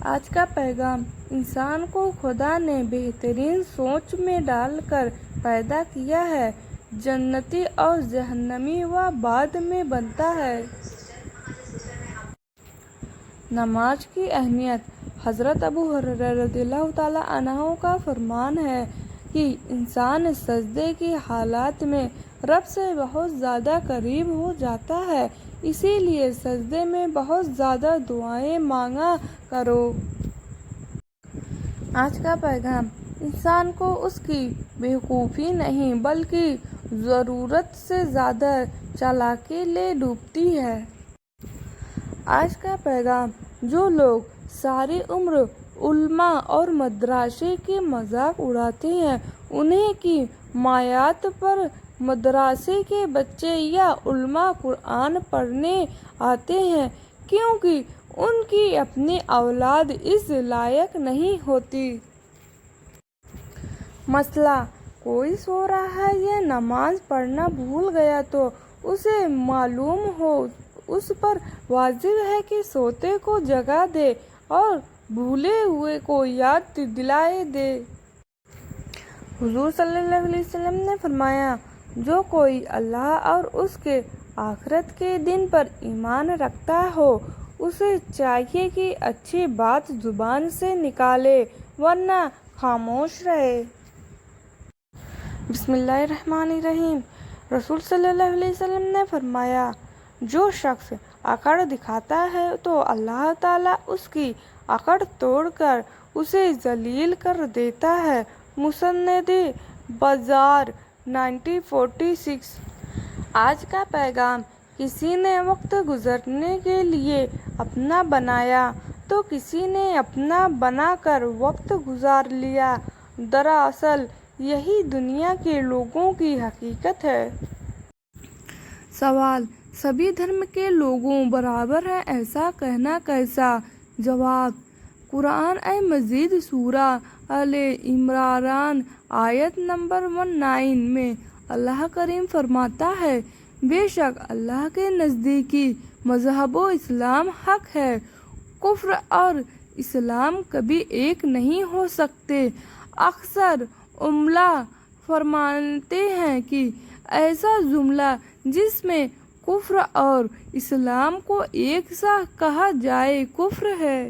آج کا پیغام: انسان کو خدا نے بہترین سوچ میں ڈال کر پیدا کیا ہے، جنتی اور جہنمی وہ بعد میں بنتا ہے۔ نماز کی اہمیت: حضرت ابو ہریرہ رضی اللہ تعالیٰ عنہ کا فرمان ہے کہ انسان سجدے کی حالت میں رب سے بہت زیادہ قریب ہو جاتا ہے، اسی لیے سجدے میں بہت زیادہ دعائیں مانگا کرو۔ آج کا پیغام: انسان کو اس کی بیوقوفی نہیں بلکہ ضرورت سے زیادہ چالاکی لے ڈوبتی ہے۔ آج کا پیغام: جو لوگ ساری عمر علماء اور مدرسے کے مذاق اڑاتے ہیں، انہیں کی مایات پر مدرسے کے بچے یا علماء قرآن پڑھنے آتے ہیں کیونکہ ان کی اپنی اولاد اس لائق نہیں ہوتی۔ مسئلہ: کوئی سو رہا ہے یا نماز پڑھنا بھول گیا تو اسے معلوم ہو اس پر واجب ہے کہ سوتے کو جگا دے اور بھولے ہوئے کو یاد دلا دے۔ حضور صلی اللہ علیہ وسلم نے فرمایا، جو کوئی اللہ اور اس کے آخرت کے دن پر ایمان رکھتا ہو، اسے چاہیے کہ اچھی بات زبان سے نکالے ورنہ خاموش رہے۔ بسم اللہ الرحمن الرحیم۔ رسول صلی اللہ علیہ وسلم نے فرمایا، جو شخص اکڑ دکھاتا ہے تو اللہ تعالیٰ اس کی اکڑ توڑ کر اسے ذلیل کر دیتا ہے۔ مسند بزار 1946۔ آج کا پیغام: کسی نے وقت گزرنے کے لیے اپنا بنایا تو کسی نے اپنا بنا کر وقت گزار لیا۔ دراصل یہی دنیا کے لوگوں کی حقیقت ہے۔ سوال: سبھی دھرم کے لوگ برابر ہیں، ایسا کہنا کیسا؟ جواب: قرآن مجید سورہ آل عمران آیت نمبر 19 میں اللہ کریم فرماتا ہے، بے شک اللہ کے نزدیک مذہب اسلام حق ہے، کفر اور اسلام کبھی ایک نہیں ہو سکتے۔ اکثر علماء فرماتے ہیں کہ ایسا جملہ جس میں کفر اور اسلام کو ایک سا کہا جائے کفر ہے۔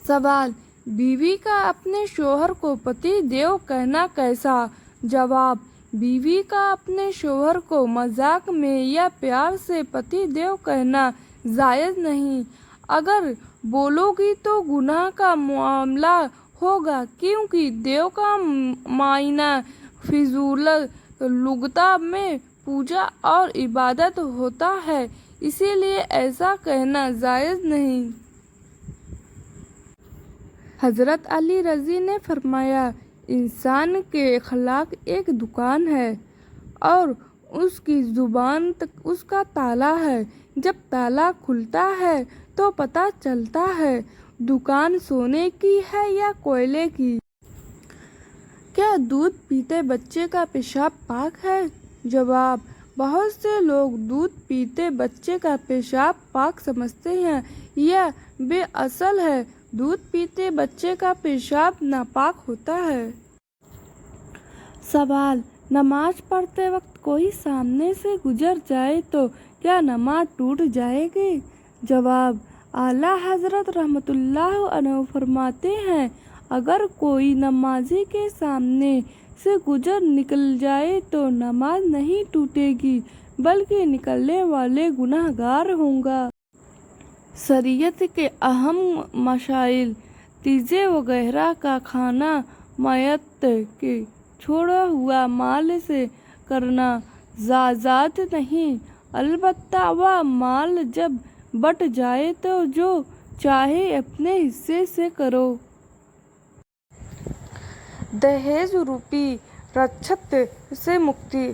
سوال: بیوی کا اپنے شوہر کو پتی دیو کہنا کیسا؟ جواب: بیوی کا اپنے شوہر کو مذاق میں یا پیار سے پتی دیو کہنا جائز نہیں۔ اگر بولو گی تو گناہ کا معاملہ ہوگا کیونکہ دیو کا معنی فضول لغت میں پوجا اور عبادت ہوتا ہے، اسی لیے ایسا کہنا جائز نہیں۔ حضرت علی رضی نے فرمایا، انسان کے اخلاق ایک دکان ہے اور اس کی زبان اس کا تالا ہے۔ جب تالا کھلتا ہے تو پتہ چلتا ہے دکان سونے کی ہے یا کوئلے کی۔ کیا دودھ پیتے بچے کا پیشاب پاک ہے؟ جواب: بہت سے لوگ دودھ پیتے بچے کا پیشاب پاک سمجھتے ہیں، یہ بے اصل ہے۔ دودھ پیتے بچے کا پیشاب ناپاک ہوتا ہے۔ سوال: نماز پڑھتے وقت کوئی سامنے سے گزر جائے تو کیا نماز ٹوٹ جائے گی؟ جواب: اعلیٰ حضرت رحمۃ اللہ علیہ فرماتے ہیں، اگر کوئی نمازی کے سامنے سے گزر نکل جائے تو نماز نہیں ٹوٹے گی بلکہ نکلنے والے گناہ گار ہوں گا۔ شریعت کے اہم مسائل: تیزے وغیرہ کا کھانا میت کے چھوڑا ہوا مال سے کرنا جائز نہیں، البتہ وہ مال جب بٹ جائے تو جو چاہے اپنے حصے سے کرو۔ دہیج روپی رشوت سے مکتی: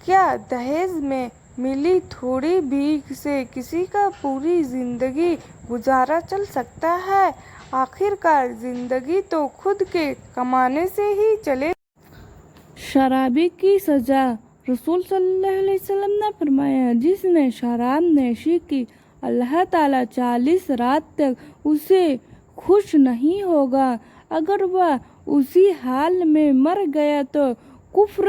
کیا دہیج میں ملی تھوڑی بھیک سے کسی کا پوری زندگی گزارا چل سکتا ہے؟ آخر کار زندگی تو خود کے کمانے سے ہی چلے گی۔ شرابی کی سزا: رسول صلی اللہ علیہ وسلم نے فرمایا، جس نے شراب نوشی کی اللہ تعالیٰ 40 رات تک اسے خوش نہیں ہوگا۔ اگر وہ اسی حال میں مر گیا تو کفر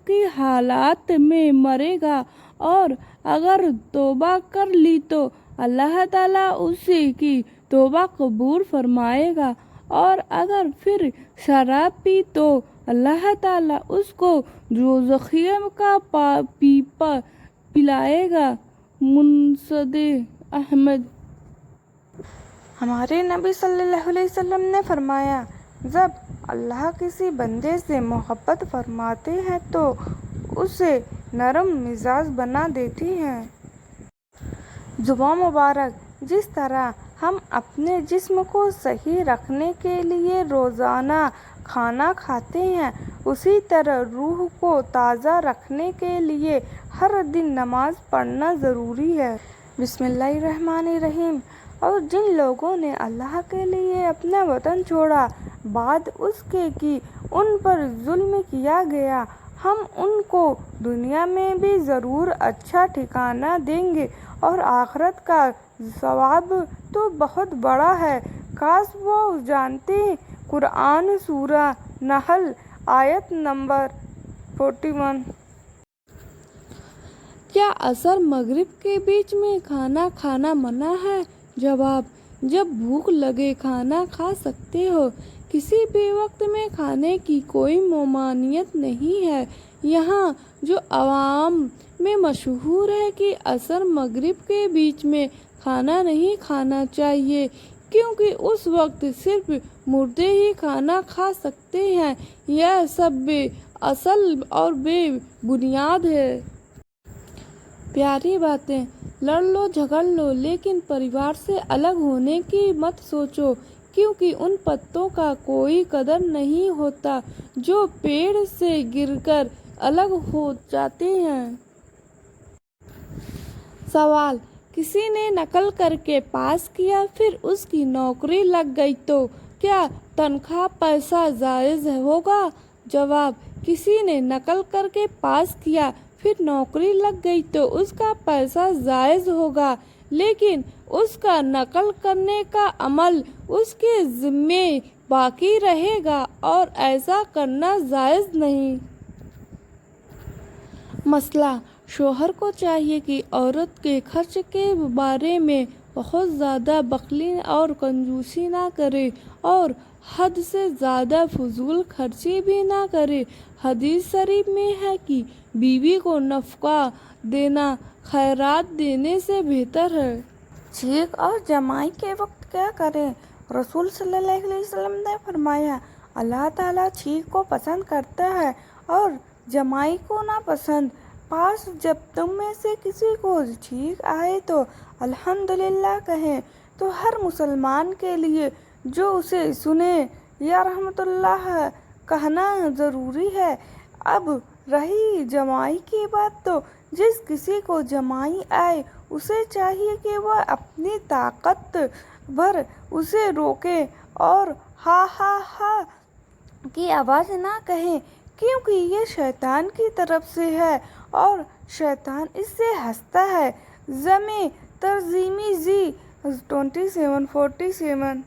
کی حالات میں مرے گا، اور اگر توبہ کر لی تو اللہ تعالیٰ اس کی توبہ قبول فرمائے گا، اور اگر پھر شراب پی تو اللہ تعالیٰ اس کو دوزخیہ کا پیپا پلائے گا۔ مسند احمد۔ ہمارے نبی صلی اللہ علیہ وسلم نے فرمایا، جب اللہ کسی بندے سے محبت فرماتے ہیں تو اسے نرم مزاج بنا دیتی ہیں۔ جمعہ مبارک۔ جس طرح ہم اپنے جسم کو صحیح رکھنے کے لیے روزانہ کھانا کھاتے ہیں، اسی طرح روح کو تازہ رکھنے کے لیے ہر دن نماز پڑھنا ضروری ہے۔ بسم اللہ الرحمن الرحیم۔ اور جن لوگوں نے اللہ کے لیے اپنا وطن چھوڑا بعد اس کے کہ ان پر ظلم کیا گیا، ہم ان کو دنیا میں بھی ضرور اچھا ٹھکانہ دیں گے، اور آخرت کا ثواب تو بہت بڑا ہے، کاش وہ جانتے۔ قرآن سورہ نحل آیت نمبر 41۔ کیا عصر مغرب کے بیچ میں کھانا کھانا منع ہے؟ جواب: جب بھوک لگے کھانا کھا سکتے ہو، کسی بھی وقت میں کھانے کی کوئی ممانعت نہیں ہے۔ یہاں جو عوام میں مشہور ہے کہ عصر مغرب کے بیچ میں کھانا نہیں کھانا چاہیے کیونکہ اس وقت صرف مردے ہی کھانا کھا سکتے ہیں، یہ سب بے اصل اور بے بنیاد ہے۔ پیاری باتیں، لڑ لو جھگڑ لو لیکن پریوار سے الگ ہونے کی مت سوچو، کیونکہ ان پتوں کا کوئی قدر نہیں ہوتا جو پیڑ سے گر کر الگ ہو جاتے ہیں۔ سوال: کسی نے نقل کر کے پاس کیا پھر اس کی نوکری لگ گئی تو کیا تنخواہ پیسہ جائز ہوگا؟ جواب: کسی نے نقل کر کے پاس کیا پھر نوکری لگ گئی تو اس کا پیسہ جائز ہوگا، لیکن اس کا نقل کرنے کا عمل اس کے ذمے باقی رہے گا اور ایسا کرنا جائز نہیں۔ مسئلہ: شوہر کو چاہیے کہ عورت کے خرچ کے بارے میں بہت زیادہ بخیلی اور کنجوسی نہ کرے اور حد سے زیادہ فضول خرچی بھی نہ کرے۔ حدیث شریف میں ہے کہ بیوی کو نفقہ دینا خیرات دینے سے بہتر ہے۔ چھینک اور جمائی کے وقت کیا کریں؟ رسول صلی اللہ علیہ وسلم نے فرمایا، اللہ تعالیٰ چھینک کو پسند کرتا ہے اور جمائی کو ناپسند۔ پاس جب تم میں سے کسی کو چھینک آئے تو الحمدللہ کہیں تو ہر مسلمان کے لیے جو اسے سنے یا رحمت اللہ کہنا ضروری ہے۔ اب رہی جمائی کی بات، تو جس کسی کو جمائی آئے اسے چاہیے کہ وہ اپنی طاقت بھر اسے روکے اور ہا ہا ہا کی آواز نہ کہے، کیونکہ یہ شیطان کی طرف سے ہے اور شیطان اس سے ہنستا ہے۔ جامع ترجمہ جی 2747۔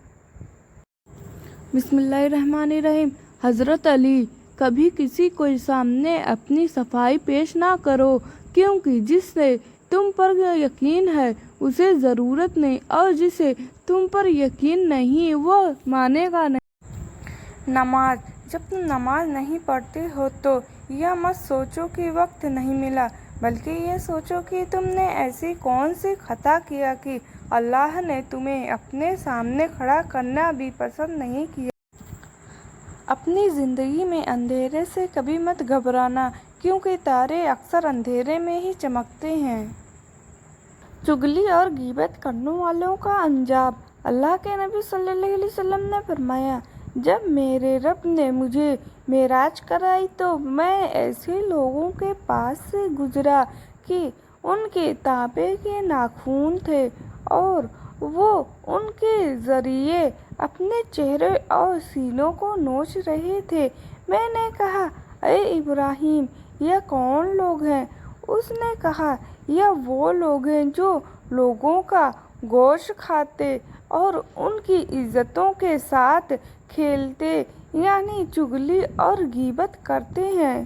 بسم اللہ الرحمن الرحیم۔ حضرت علی: کبھی کسی کے سامنے اپنی صفائی پیش نہ کرو، کیونکہ جس سے تم پر یقین ہے اسے ضرورت نہیں، اور جسے تم پر یقین نہیں وہ مانے گا نہیں۔ نماز: جب تم نماز نہیں پڑھتے ہو تو یہ مت سوچو کہ وقت نہیں ملا، بلکہ یہ سوچو کہ تم نے ایسی کون سی خطا کیا کہ اللہ نے تمہیں اپنے سامنے کھڑا کرنا بھی پسند نہیں کیا۔ اپنی زندگی میں اندھیرے سے کبھی مت گھبرانا، کیونکہ تارے اکثر اندھیرے میں ہی چمکتے ہیں۔ چغلی اور غیبت کرنے والوں کا انجام: اللہ کے نبی صلی اللہ علیہ وسلم نے فرمایا، جب میرے رب نے مجھے معراج کرائی تو میں ایسے لوگوں کے پاس سے گزرا کہ ان کے تانبے کے ناخن تھے اور وہ ان کے ذریعے اپنے چہرے اور سینوں کو نوچ رہے تھے۔ میں نے کہا، اے ابراہیم، یہ کون لوگ ہیں؟ اس نے کہا، یہ وہ لوگ ہیں جو لوگوں کا گوشت کھاتے اور ان کی عزتوں کے ساتھ کھیلتے یعنی چغلی اور غیبت کرتے ہیں۔